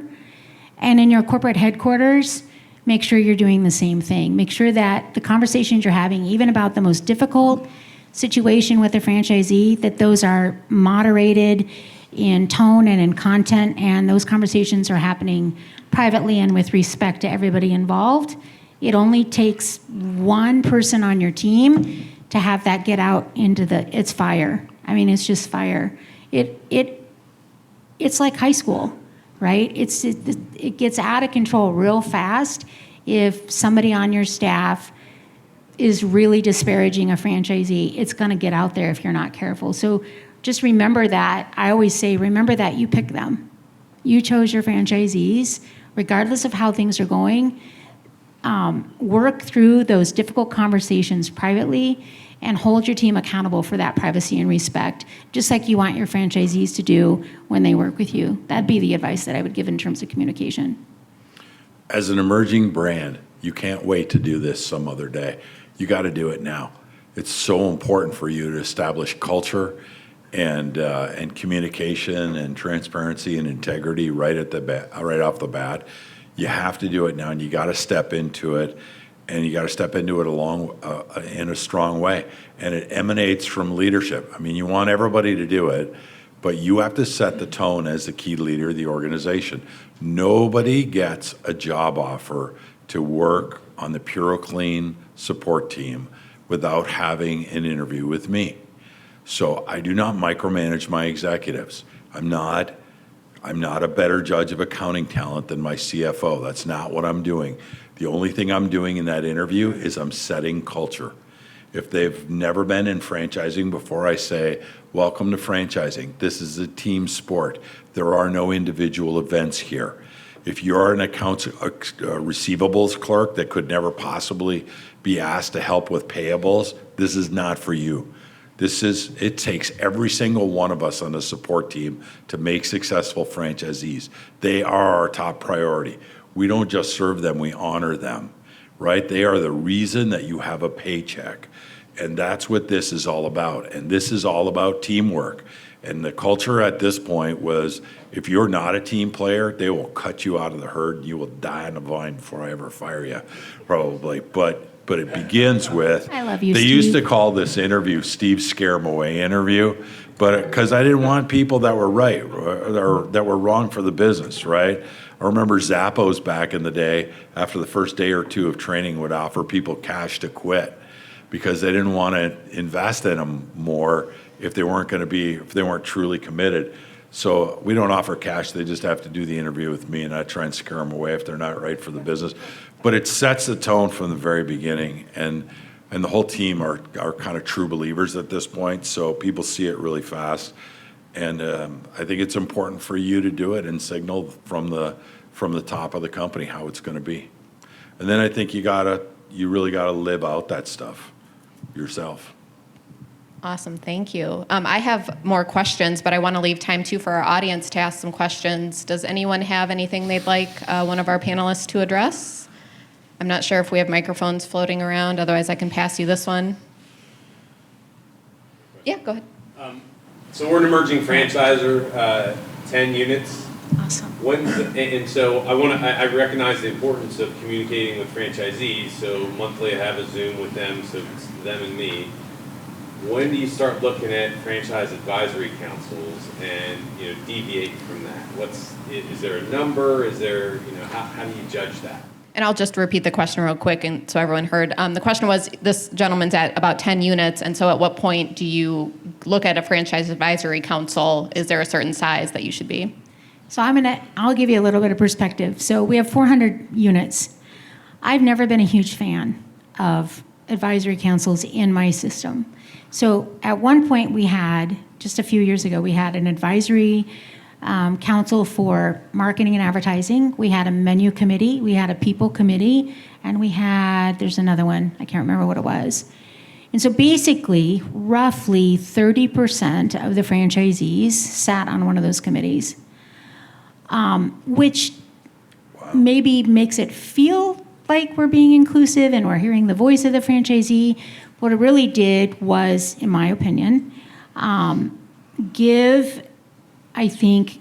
And in your corporate headquarters, make sure you're doing the same thing. Make sure that the conversations you're having, even about the most difficult situation with a franchisee, that those are moderated in tone and in content, and those conversations are happening privately and with respect to everybody involved. It only takes one person on your team to have that get out into it's fire. I mean, it's just fire. It's like high school, right? It gets out of control real fast if somebody on your staff is really disparaging a franchisee. It's going to get out there if you're not careful. So just remember that. I always say, remember that you pick them. You chose your franchisees, regardless of how things are going. Work through those difficult conversations privately and hold your team accountable for that privacy and respect, just like you want your franchisees to do when they work with you. That'd be the advice that I would give in terms of communication. As an emerging brand, you can't wait to do this some other day. You got to do it now. It's so important for you to establish culture and communication and transparency and integrity right off the bat. You have to do it now, and you got to step into it, and you got to step into it in a strong way. And it emanates from leadership. I mean, you want everybody to do it, but you have to set the tone as the key leader of the organization. Nobody gets a job offer to work on the Puroclean support team without having an interview with me. So I do not micromanage my executives. I'm not a better judge of accounting talent than my CFO. That's not what I'm doing. The only thing I'm doing in that interview is I'm setting culture. If they've never been in franchising before, I say, welcome to franchising. This is a team sport. There are no individual events here. If you're an accounts receivables clerk that could never possibly be asked to help with payables, this is not for you. It takes every single one of us on the support team to make successful franchisees. They are our top priority. We don't just serve them, we honor them, right? They are the reason that you have a paycheck. And that's what this is all about. And this is all about teamwork. And the culture at this point was, if you're not a team player, they will cut you out of the herd and you will die on the vine before I ever fire you, probably. But it begins with, I love you, they Steve. used to call this interview Steve Scare 'em Away interview, but because I didn't want people that were right or that were wrong for the business, right? I remember Zappos back in the day, after the first day or two of training, would offer people cash to quit because they didn't want to invest in them more if they weren't truly committed. So we don't offer cash. They just have to do the interview with me, and I try and scare them away if they're not right for the business. But it sets the tone from the very beginning, and the whole team are kind of true believers at this point, so people see it really fast. And I think it's important for you to do it and signal from the top of the company how it's going to be. And then I think you really got to live out that stuff yourself. Awesome, thank you. I have more questions, but I want to leave time too for our audience to ask some questions. Does anyone have anything they'd like one of our panelists to address? I'm not sure if we have microphones floating around, otherwise I can pass you this one. Yeah, go ahead. So we're an emerging franchisor, 10 units. Awesome. So I recognize the importance of communicating with franchisees. So monthly I have a Zoom with them, so it's them and me. When do you start looking at franchise advisory councils and deviate from that? Is there a number? Is there how do you judge that? And I'll just repeat the question real quick, and so everyone heard. The question was, this gentleman's at about 10 units, and so at what point do you look at a franchise advisory council? Is there a certain size that you should be? So I'll give you a little bit of perspective. So we have 400 units. I've never been a huge fan of advisory councils in my system. So at one point just a few years ago, we had an advisory council for marketing and advertising. We had a menu committee, we had a people committee, and there's another one, I can't remember what it was. And so basically, roughly 30% of the franchisees sat on one of those committees, which maybe makes it feel like we're being inclusive and we're hearing the voice of the franchisee. What it really did was, in my opinion, give, I think,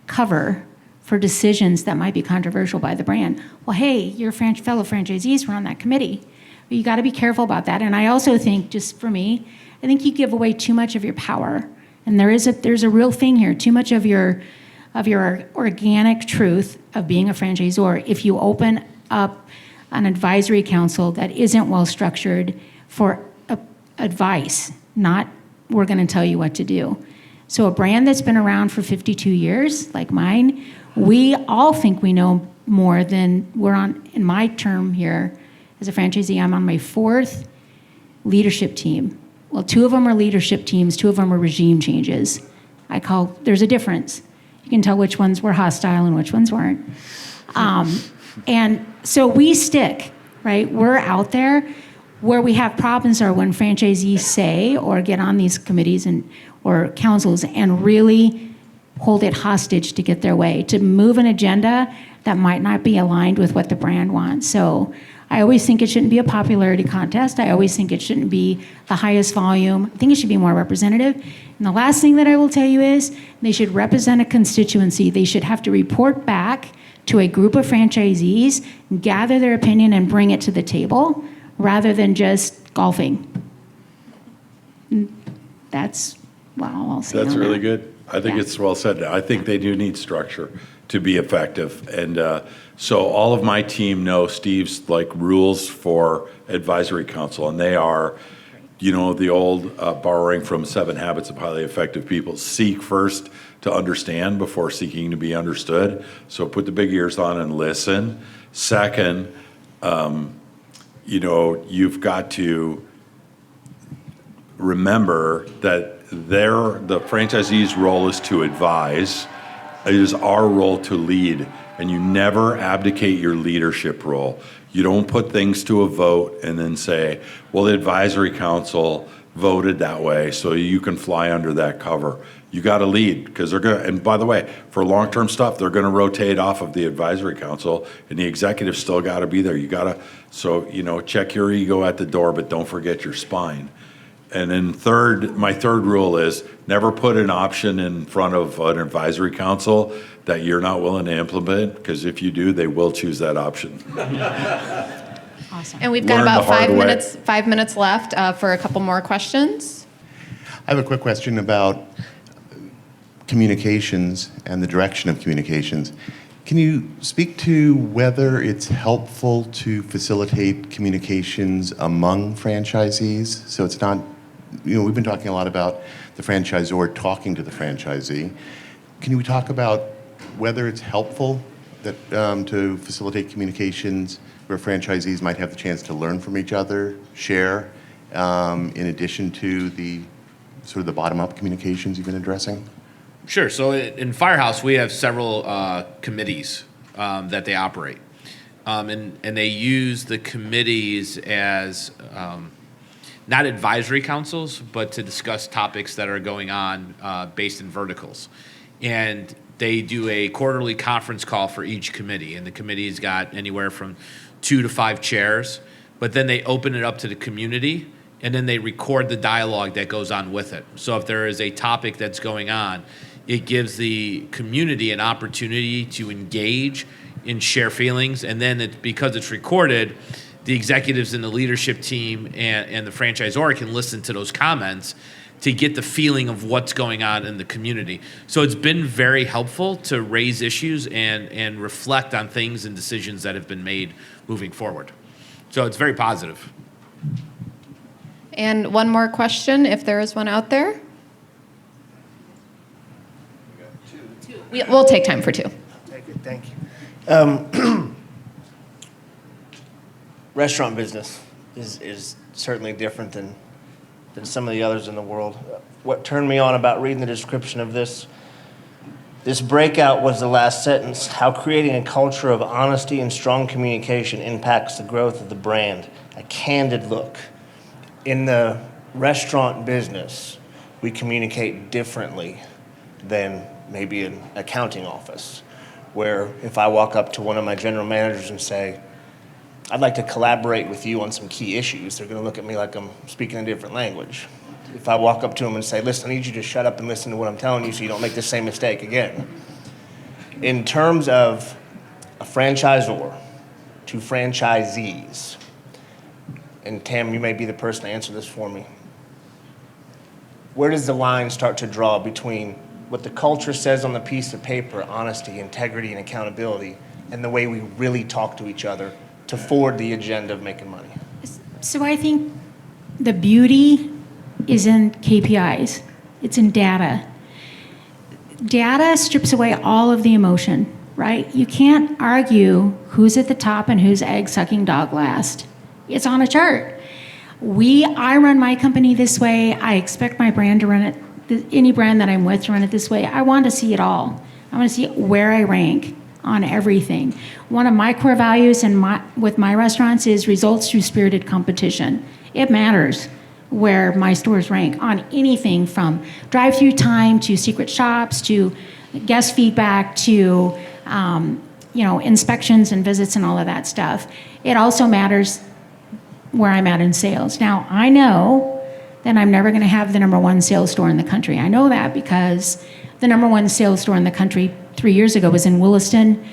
cover for decisions that might be controversial by the brand. Well, hey, your fellow franchisees were on that committee. But you got to be careful about that. And I also think, just for me, I think you give away too much of your power. And there's a real thing here. Too much of your organic truth of being a franchisor. If you open up an advisory council that isn't well structured for advice, not we're going to tell you what to do. So a brand that's been around for 52 years, like mine, we all think we know more than we're on. In my term here as a franchisee, I'm on my 4th leadership team. Well, 2 of them are leadership teams, 2 of them are regime changes. There's a difference. You can tell which ones were hostile and which ones weren't. And so we stick, right? We're out there. Where we have problems are when franchisees say or get on these committees or councils and really hold it hostage to get their way, to move an agenda that might not be aligned with what the brand wants. So I always think it shouldn't be a popularity contest. I always think it shouldn't be the highest volume. I think it should be more representative. And the last thing that I will tell you is they should represent a constituency. They should have to report back to a group of franchisees, gather their opinion and bring it to the table rather than just golfing. That's all I'll say. That's on really that. good. I think it's well said. I think they do need structure to be effective. And so all of my team know Steve's rules for advisory council, and they are, the old borrowing from 7 Habits of Highly Effective People. Seek first to understand before seeking to be understood. So put the big ears on and listen. Second, you've got to remember that the franchisee's role is to advise. It is our role to lead, and you never abdicate your leadership role. You don't put things to a vote and then say, well, the advisory council voted that way, so you can fly under that cover. You got to lead, because they're going to, and by the way, for long-term stuff, they're going to rotate off of the advisory council, and the executives still got to be there. You got to, check your ego at the door, but don't forget your spine. And then my third rule is never put an option in front of an advisory council that you're not willing to implement, because if you do, they will choose that option. Awesome. And we've got Learn about the hard way. 5 minutes left for a couple more questions. I have a quick question about communications and the direction of communications. Can you speak to whether it's helpful to facilitate communications among franchisees? So it's not, we've been talking a lot about the franchisor talking to the franchisee. Can we talk about whether it's helpful that to facilitate communications where franchisees might have the chance to learn from each other, share, in addition to the sort of the bottom-up communications you've been addressing? Sure. So in Firehouse, we have several committees that they operate. And they use the committees as not advisory councils, but to discuss topics that are going on based in verticals. And they do a quarterly conference call for each committee. And the committee's got anywhere from 2 to 5 chairs. But then they open it up to the community, and then they record the dialogue that goes on with it. So if there is a topic that's going on, it gives the community an opportunity to engage and share feelings. And then because it's recorded, the executives and the leadership team and the franchisor can listen to those comments to get the feeling of what's going on in the community. So it's been very helpful to raise issues and reflect on things and decisions that have been made moving forward. So it's very positive. And one more question, if there is one out there. We'll take time for 2. Thank you. Restaurant business is certainly different than some of the others in the world. What turned me on about reading the description of this breakout was the last sentence, how creating a culture of honesty and strong communication impacts the growth of the brand. A candid look. In the restaurant business, we communicate differently than maybe an accounting office, where if I walk up to one of my general managers and say, I'd like to collaborate with you on some key issues, they're going to look at me like I'm speaking a different language. if I walk up to them and say, listen, I need you to shut up and listen to what I'm telling you so you don't make the same mistake again. In terms of a franchisor to franchisees, and Tam, you may be the person to answer this for me. Where does the line start to draw between what the culture says on the piece of paper, honesty, integrity, and accountability, and the way we really talk to each other to forward the agenda of making money? So I think the beauty is in KPIs. It's in data. Data strips away all of the emotion, right? You can't argue who's at the top and who's egg-sucking dog last. It's on a chart. I run my company this way. I expect my brand to run it, any brand that I'm with to run it this way. I want to see it all. I want to see where I rank on everything. One of my core values with my restaurants is results through spirited competition. It matters where my stores rank on anything from drive-through time to secret shops to guest feedback to inspections and visits and all of that stuff. It also matters where I'm at in sales. Now, I know that I'm never going to have the number one sales store in the country. I know that because the number one sales store in the country 3 years ago was in Williston,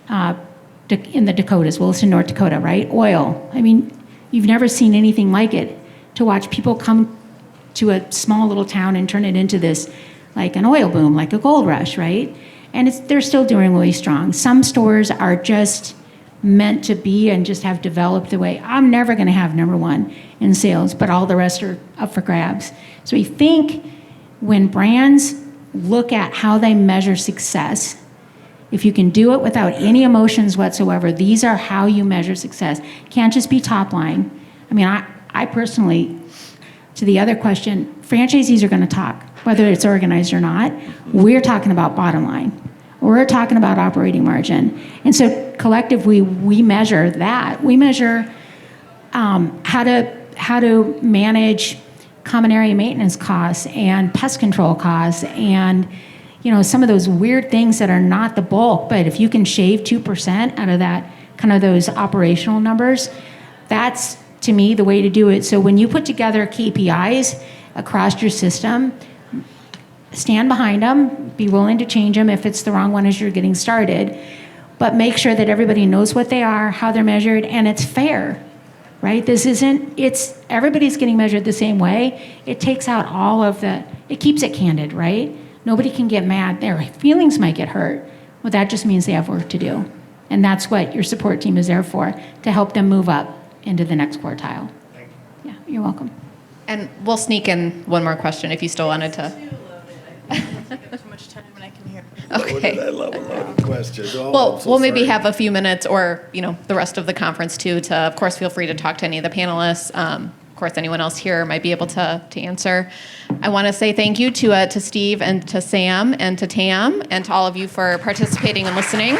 in the Dakotas, Williston, North Dakota, right? Oil. I mean, you've never seen anything like it. To watch people come to a small little town and turn it into this, like an oil boom, like a gold rush, right? And they're still doing really strong. Some stores are just meant to be and just have developed the way. I'm never going to have number one in sales, but all the rest are up for grabs. So I think when brands look at how they measure success, if you can do it without any emotions whatsoever, these are how you measure success. Can't just be top line. I mean, I personally, to the other question, franchisees are going to talk, whether it's organized or not. We're talking about bottom line. We're talking about operating margin. And so collectively, we measure that. We measure how to manage common area maintenance costs and pest control costs and some of those weird things that are not the bulk, but if you can shave 2% out of that, kind of those operational numbers, that's, to me, the way to do it. So when you put together KPIs across your system, stand behind them, be willing to change them if it's the wrong one as you're getting started, but make sure that everybody knows what they are, how they're measured, and it's fair, right? Everybody's getting measured the same way. It takes out it keeps it candid, right? Nobody can get mad. Their feelings might get hurt. Well, that just means they have work to do. And that's what your support team is there for, to help them move up into the next quartile. Thank you. Yeah, you're welcome. And we'll sneak in one more question if you still wanted to. Too much time when I can hear. Okay. I love a loaded question. Oh, Well, I'm so we'll maybe sorry. have a few minutes or, the rest of the conference too, to, of course, feel free to talk to any of the panelists. Of course, anyone else here might be able to answer. I want to say thank you to Steve and to Sam and to Tam and to all of you for participating and listening.